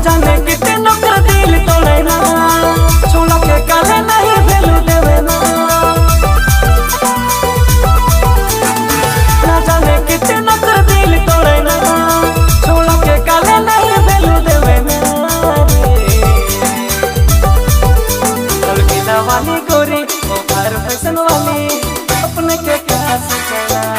जाने कितनों का दिल तोड़े ना, छोला के काले नहीं वैल्यू देवे ना। ना जाने कितनों का दिल तोड़े ना, छोला के काले नहीं वैल्यू देवे ना। कल की वाली गोरी वो घर फैशन वाली, अपने के क्या सोचना।